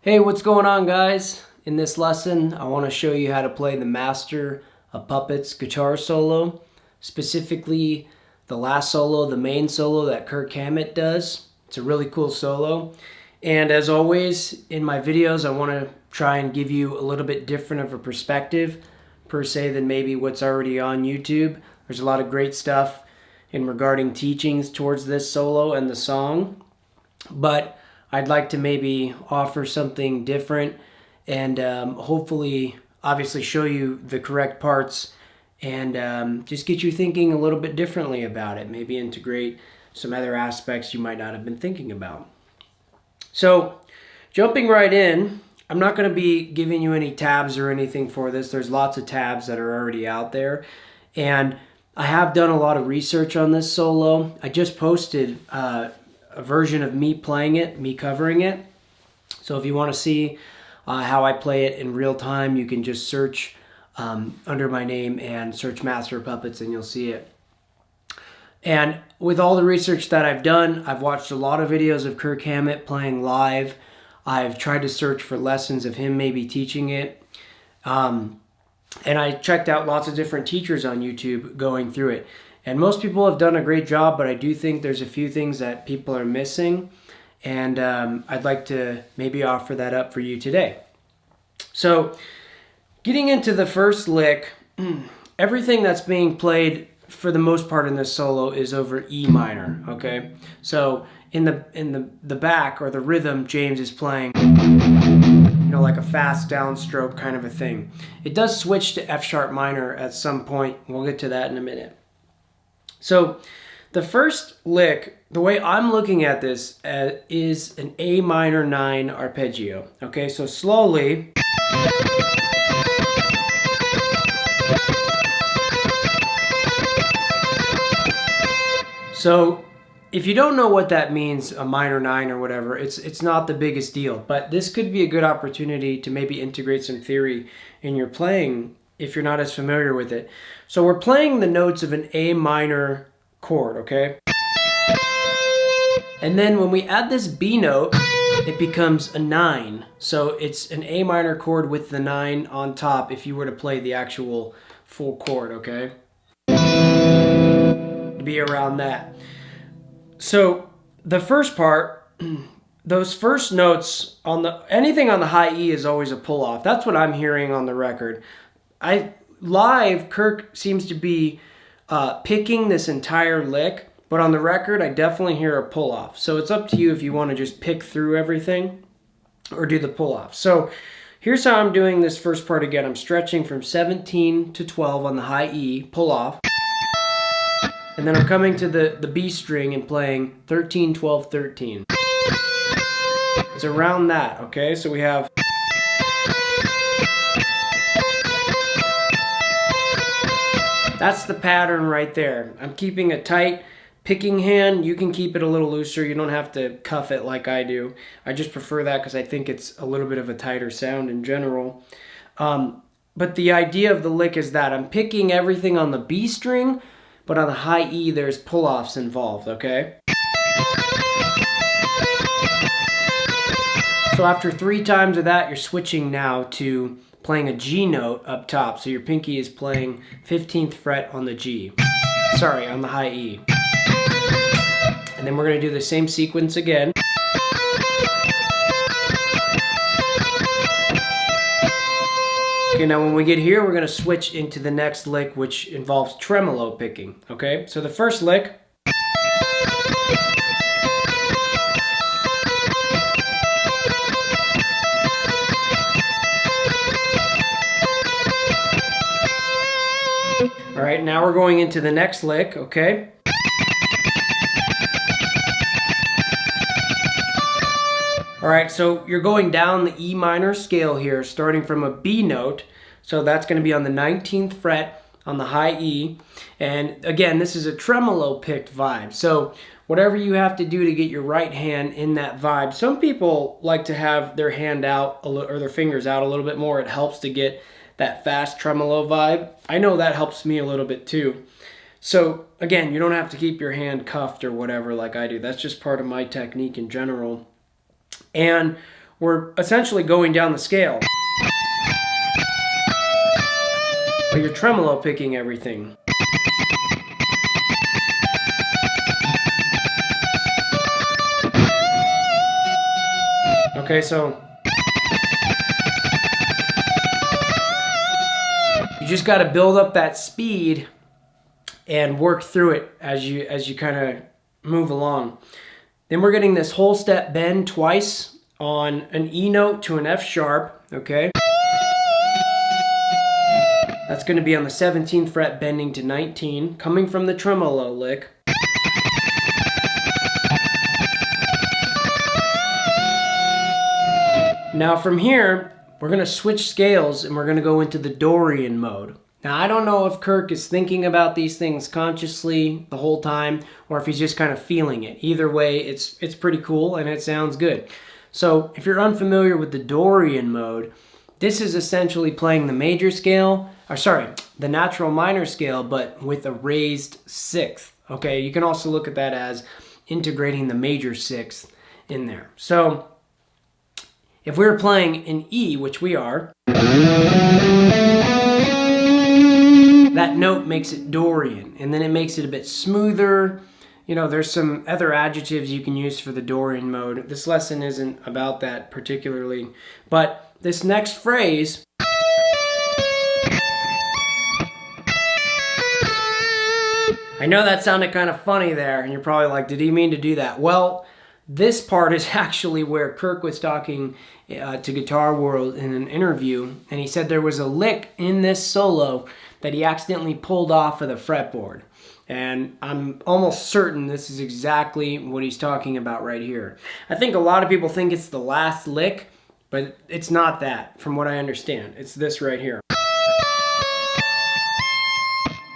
Hey, what's going on, guys? In this lesson, I want to show you how to play the Master of Puppets Guitar Solo, specifically the last solo, the main solo that Kirk Hammett does. It's a really cool solo. And as always, in my videos, I want to try and give you a little bit different of a perspective, per se, than maybe what's already on YouTube. There's a lot of great stuff in regarding teachings towards this solo and the song, but I'd like to maybe offer something different and hopefully, obviously, show you the correct parts and just get you thinking a little bit differently about it. Maybe integrate some other aspects you might not have been thinking about. So, jumping right in, I'm not going to be giving you any tabs or anything for this. There's lots of tabs that are already out there. And I have done a lot of research on this solo. I just posted a version of me playing it, me covering it. So if you want to see how I play it in real time, you can just search under my name and search Master of Puppets and you'll see it. And with all the research that I've done, I've watched a lot of videos of Kirk Hammett playing live. I've tried to search for lessons of him maybe teaching it. And I checked out lots of different teachers on YouTube going through it. And most people have done a great job, but I do think there's a few things that people are missing. And I'd like to maybe offer that up for you today. So, getting into the first lick, everything that's being played for the most part in this solo is over E minor, okay? So, in the back or the rhythm, James is playing, like a fast downstroke kind of a thing. It does switch to F sharp minor at some point. We'll get to that in a minute. So the first lick, the way I'm looking at this is an A minor 9 arpeggio. Okay, so slowly. So if you don't know what that means, a minor 9 or whatever, it's not the biggest deal. But this could be a good opportunity to maybe integrate some theory in your playing if you're not as familiar with it. So we're playing the notes of an A minor chord, okay? And then when we add this B note, it becomes a 9. So it's an A minor chord with the 9 on top if you were to play the actual full chord, okay? It'd be around that. So the first part, those first notes on anything on the high E is always a pull off. That's what I'm hearing on the record. Live, Kirk seems to be picking this entire lick, but on the record, I definitely hear a pull off. So it's up to you if you want to just pick through everything or do the pull off. So here's how I'm doing this first part again. I'm stretching from 17 to 12 on the high E, pull off. And then I'm coming to the B string and playing 13, 12, 13. It's around that, okay? So we have... That's the pattern right there. I'm keeping a tight picking hand. You can keep it a little looser. You don't have to cuff it like I do. I just prefer that because I think it's a little bit of a tighter sound in general. But the idea of the lick is that I'm picking everything on the B string, but on the high E, there's pull-offs involved, okay? So after 3 times of that, you're switching now to playing a G note up top. So your pinky is playing 15th fret on the G. Sorry, on the high E. And then we're going to do the same sequence again. Okay, now when we get here, we're going to switch into the next lick, which involves tremolo picking. Okay, so the first lick. All right, now we're going into the next lick, okay? All right, so you're going down the E minor scale here, starting from a B note. So that's going to be on the 19th fret on the high E. And again, this is a tremolo picked vibe. So whatever you have to do to get your right hand in that vibe. Some people like to have their hand out or their fingers out a little bit more. It helps to get that fast tremolo vibe. I know that helps me a little bit too. So again, you don't have to keep your hand cuffed or whatever like I do. That's just part of my technique in general. And we're essentially going down the scale. But you're tremolo picking everything. Okay, so you just got to build up that speed and work through it as you kind of move along. Then we're getting this whole step bend twice on an E note to an F sharp, okay? That's going to be on the 17th fret bending to 19, coming from the tremolo lick. Now from here, we're going to switch scales and we're going to go into the Dorian mode. Now I don't know if Kirk is thinking about these things consciously the whole time or if he's just kind of feeling it. Either way, it's pretty cool and it sounds good. So if you're unfamiliar with the Dorian mode, this is essentially playing the major scale, or sorry, the natural minor scale, but with a raised sixth. Okay, you can also look at that as integrating the major sixth in there. So if we were playing an E, which we are, that note makes it Dorian, and then it makes it a bit smoother. You know, there's some other adjectives you can use for the Dorian mode. This lesson isn't about that particularly, but this next phrase, I know that sounded kind of funny there, and you're probably like, did he mean to do that? Well, this part is actually where Kirk was talking to Guitar World in an interview, and he said there was a lick in this solo that he accidentally pulled off of the fretboard. And I'm almost certain this is exactly what he's talking about right here. I think a lot of people think it's the last lick, but it's not that, from what I understand. It's this right here.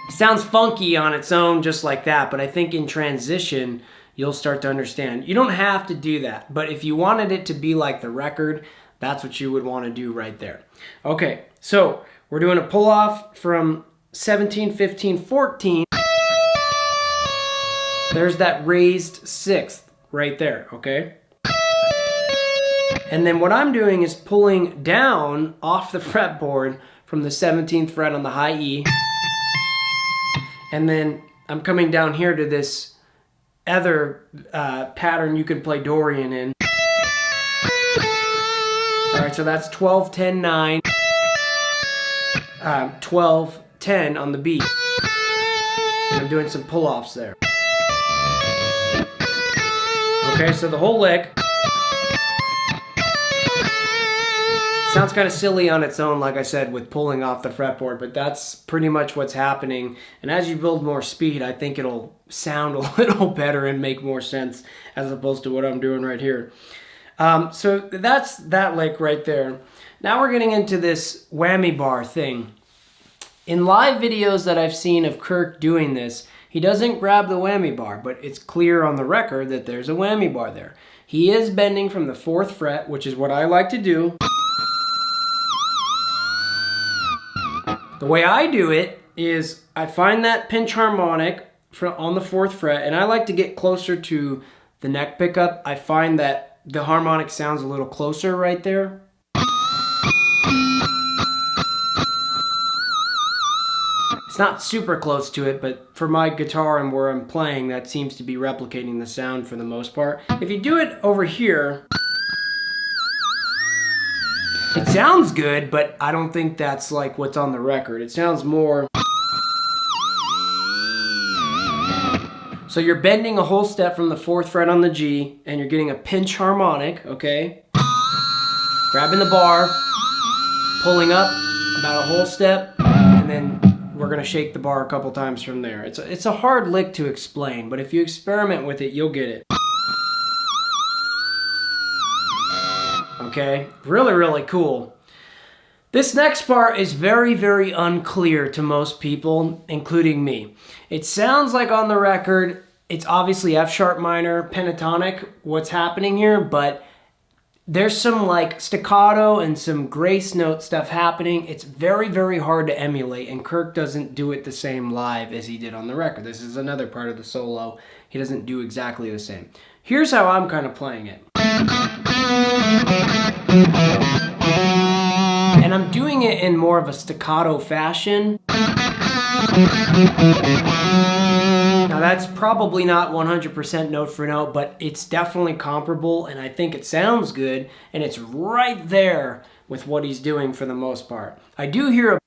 It sounds funky on its own just like that, but I think in transition, you'll start to understand. You don't have to do that, but if you wanted it to be like the record, that's what you would want to do right there. Okay, so we're doing a pull-off from 17, 15, 14. There's that raised sixth right there, okay? And then what I'm doing is pulling down off the fretboard from the 17th fret on the high E. And then I'm coming down here to this other pattern you can play Dorian in. Alright, so that's 12, 10, 9, 12, 10 on the beat. And I'm doing some pull-offs there. Okay, so the whole lick sounds kind of silly on its own, like I said, with pulling off the fretboard, but that's pretty much what's happening. And as you build more speed, I think it'll sound a little better and make more sense as opposed to what I'm doing right here. So that's that lick right there. Now we're getting into this whammy bar thing. In live videos that I've seen of Kirk doing this, he doesn't grab the whammy bar, but it's clear on the record that there's a whammy bar there. He is bending from the 4th fret, which is what I like to do. The way I do it is I find that pinch harmonic on the 4th fret, and I like to get closer to the neck pickup. I find that the harmonic sounds a little closer right there. It's not super close to it, but for my guitar and where I'm playing, that seems to be replicating the sound for the most part. If you do it over here, it sounds good, but I don't think that's like what's on the record. It sounds more... So you're bending a whole step from the 4th fret on the G, and you're getting a pinch harmonic, okay? Grabbing the bar, pulling up about a whole step, and then we're gonna shake the bar a couple times from there. It's a hard lick to explain, but if you experiment with it, you'll get it. Okay, really, really cool. This next part is very, very unclear to most people, including me. It sounds like on the record, it's obviously F sharp minor, pentatonic, what's happening here, but there's some like staccato and some grace note stuff happening. It's very, very hard to emulate, and Kirk doesn't do it the same live as he did on the record. This is another part of the solo. He doesn't do exactly the same. Here's how I'm kind of playing it. And I'm doing it in more of a staccato fashion. Now that's probably not 100% note for note, but it's definitely comparable, and I think it sounds good, and it's right there with what he's doing for the most part. I do hear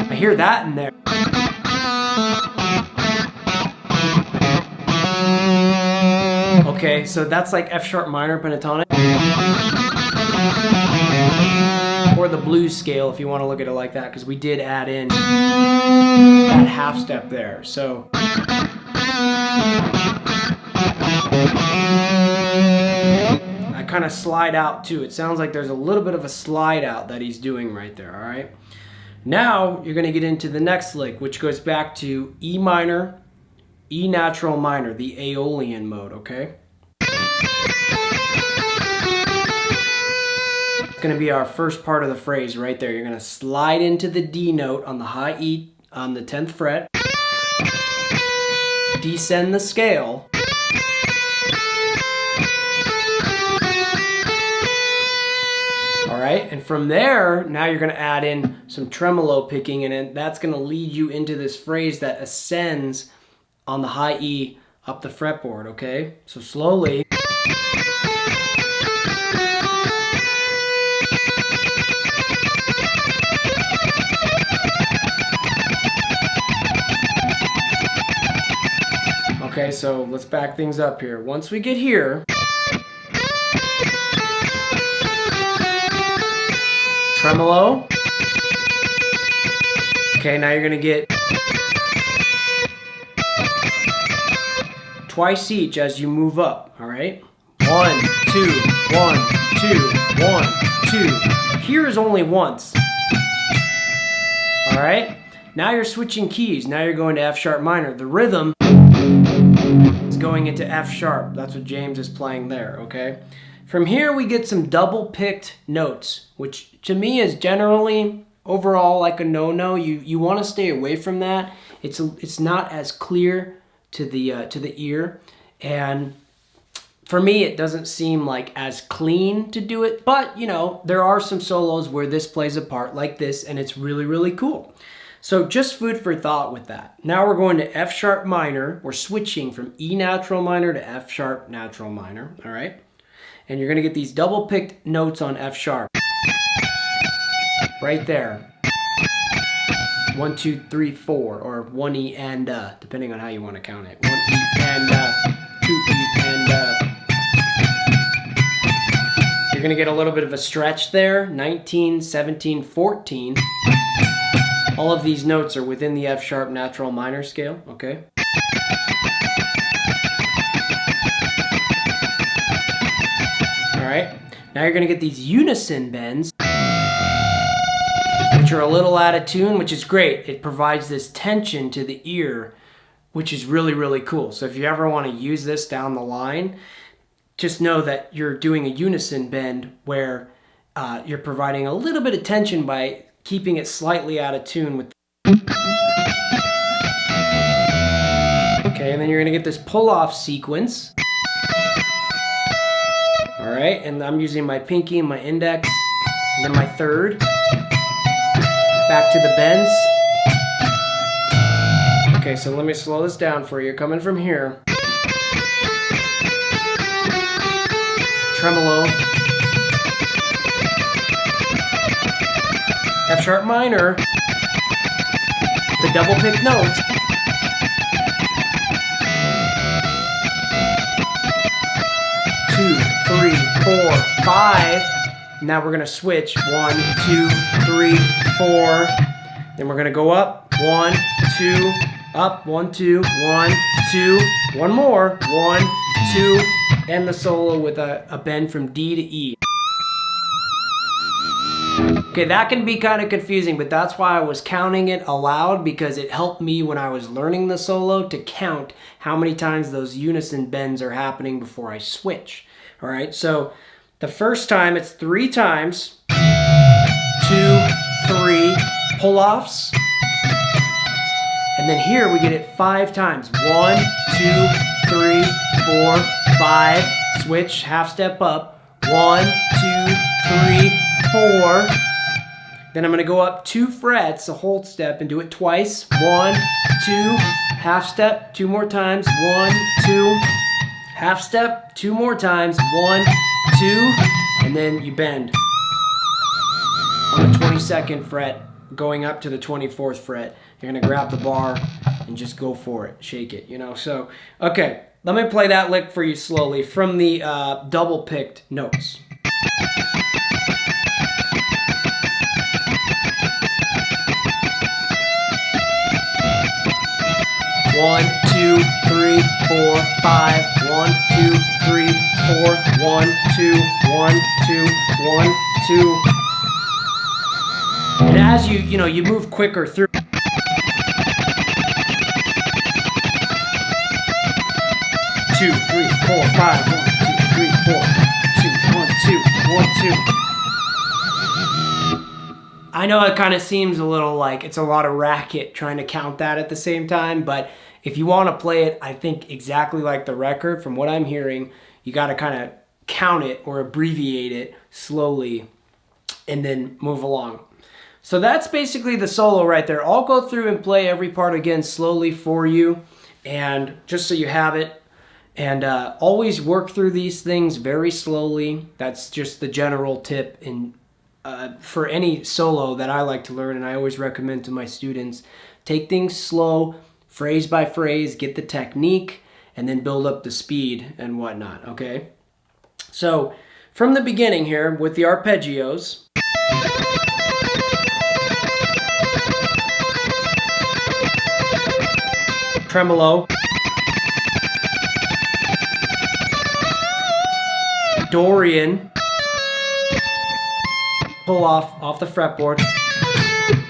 I hear that in there. Okay, so that's like F sharp minor pentatonic. Or the blues scale if you want to look at it like that, because we did add in that half step there. So I kind of slide out too. It sounds like there's a little bit of a slide out that he's doing right there, all right? Now you're going to get into the next lick, which goes back to E minor, E natural minor, the Aeolian mode, okay? Going to be our first part of the phrase right there. You're going to slide into the D note on the high E on the 10th fret, descend the scale, all right, and from there now you're going to add in some tremolo picking, and that's going to lead you into this phrase that ascends on the high E up the fretboard, okay? So slowly. Okay, so let's back things up here. Once we get here, tremolo. Okay, now you're gonna get twice each as you move up, all right? 1, 2, 1, 2, 1, 2. Here is only once. All right? Now you're switching keys. Now you're going to F sharp minor. The rhythm is going into F sharp. That's what James is playing there, okay? From here we get some double picked notes, which to me is generally overall like a no-no. You want to stay away from that. It's not as clear to the ear, and for me it doesn't seem like as clean to do it, but you know, there are some solos where this plays a part like this, and it's really, really cool. So just food for thought with that. Now we're going to F sharp minor. We're switching from E natural minor to F sharp natural minor, all right? And you're gonna get these double picked notes on F sharp. Right there. 1, 2, 3, 4, or 1 E and depending on how you want to count it. 1 E and 2 E and You're gonna get a little bit of a stretch there. 19, 17, 14. All of these notes are within the F sharp natural minor scale, okay? All right, now you're gonna get these unison bends, which are a little out of tune, which is great. It provides this tension to the ear, which is really, really cool. So if you ever want to use this down the line, just know that you're doing a unison bend where you're providing a little bit of tension by keeping it slightly out of tune with. Okay, and then you're gonna get this pull-off sequence. All right, and I'm using my pinky and my index, and then my third. Back to the bends. Okay, so let me slow this down for you. Coming from here. Tremolo. F sharp minor, the double pick notes. Two, 3, 4, 5. Now we're gonna switch. 1, 2, 3, 4. Then we're gonna go up. 1, 2, up. 1, 2, 1, 2. One more. 1, 2. End the solo with a bend from D to E. Okay, that can be kind of confusing, but that's why I was counting it aloud, because it helped me when I was learning the solo to count how many times those unison bends are happening before I switch. All right, so the first time it's 3 times, 2, 3, pull-offs, and then here we get it 5 times. 1, 2, 3, 4, 5. switch, half step up, 1, 2, 3, 4. Then I'm gonna go up 2 frets, a hold step, and do it twice. 1, 2, half step, 2 more times, 1, 2, half step, 2 more times, 1, 2, and then you bend on the 22nd fret, going up to the 24th fret. You're gonna grab the bar and just go for it, shake it, you know. So, okay, let me play that lick for you slowly from the double picked notes. One, 2, 3, 4, 5. 1, 2, 3, 4. 1, 2, 1, 2, 1, 2. And as you move quicker through. 2, 3, 4, 5. 1, 2, 3, 4. 2, 1, 2, 1, 2. I know it kind of seems a little like it's a lot of racket trying to count that at the same time, but if you want to play it, I think exactly like the record, from what I'm hearing, you got to kind of count it or abbreviate it slowly and then move along. So that's basically the solo right there. I'll go through and play every part again slowly for you, and just so you have it. And always work through these things very slowly. That's just the general tip in for any solo that I like to learn, and I always recommend to my students. Take things slow, phrase by phrase, get the technique, and then build up the speed and whatnot, okay? So, from the beginning here, with the arpeggios. Tremolo. Dorian. Pull off the fretboard.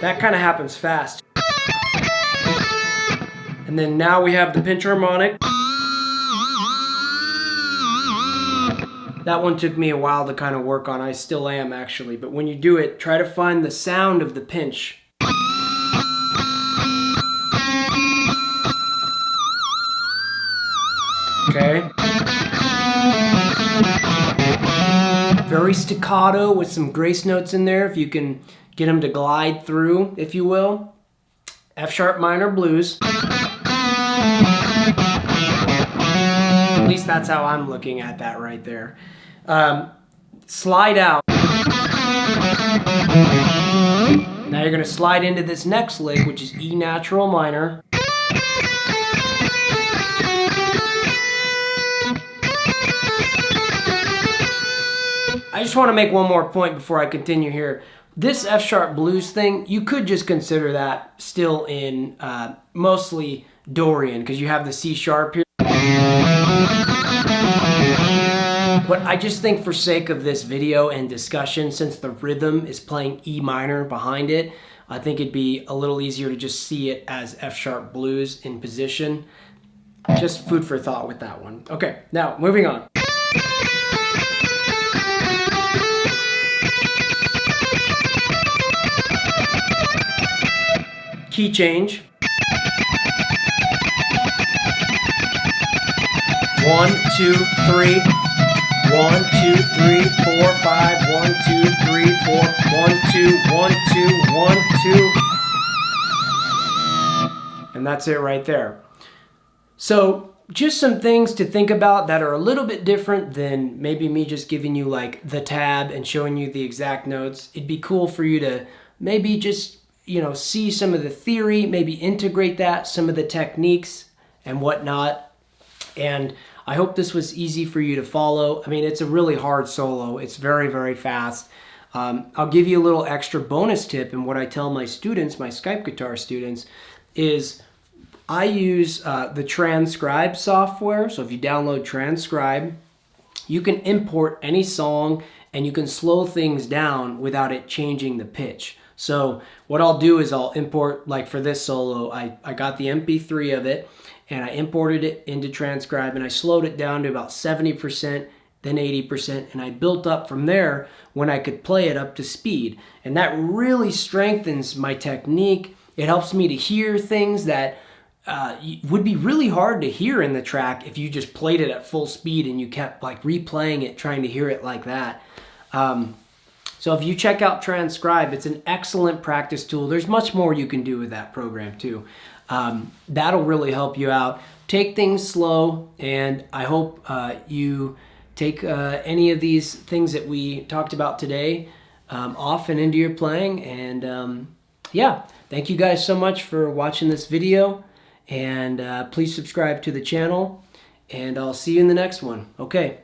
That kind of happens fast. And then now we have the pinch harmonic. That one took me a while to kind of work on. I still am actually. But when you do it, try to find the sound of the pinch. Okay. Very staccato with some grace notes in there if you can get them to glide through, if you will. F sharp minor blues. At least that's how I'm looking at that right there. Slide out. Now you're going to slide into this next lick, which is E natural minor. I just want to make one more point before I continue here. This F sharp blues thing, you could just consider that still in mostly Dorian, because you have the C sharp here. But I just think for sake of this video and discussion, since the rhythm is playing E minor behind it, I think it'd be a little easier to just see it as F sharp blues in position. Just food for thought with that one. Okay, now moving on. Key change. 1, 2, 3. 1, 2, 3, 4, 5. 1, 2, 3, 4. 1, 2, 1, 2, 1, 2. And that's it right there. So just some things to think about that are a little bit different than maybe me just giving you like the tab and showing you the exact notes. It'd be cool for you to maybe just, see some of the theory, maybe integrate that, some of the techniques and whatnot. And I hope this was easy for you to follow. I mean, it's a really hard solo. It's very, very fast. I'll give you a little extra bonus tip, and what I tell my students, my Skype guitar students, is I use the Transcribe software. So if you download Transcribe, you can import any song and you can slow things down without it changing the pitch. So what I'll do is I'll import, like for this solo, I got the MP3 of it and I imported it into Transcribe and I slowed it down to about 70%, then 80%, and I built up from there when I could play it up to speed. And that really strengthens my technique. It helps me to hear things that would be really hard to hear in the track if you just played it at full speed and you kept like replaying it, trying to hear it like that. So if you check out Transcribe, it's an excellent practice tool. There's much more you can do with that program too. That'll really help you out. Take things slow, and I hope you take any of these things that we talked about today off and into your playing. And yeah, thank you guys so much for watching this video. And please subscribe to the channel, and I'll see you in the next one. Okay.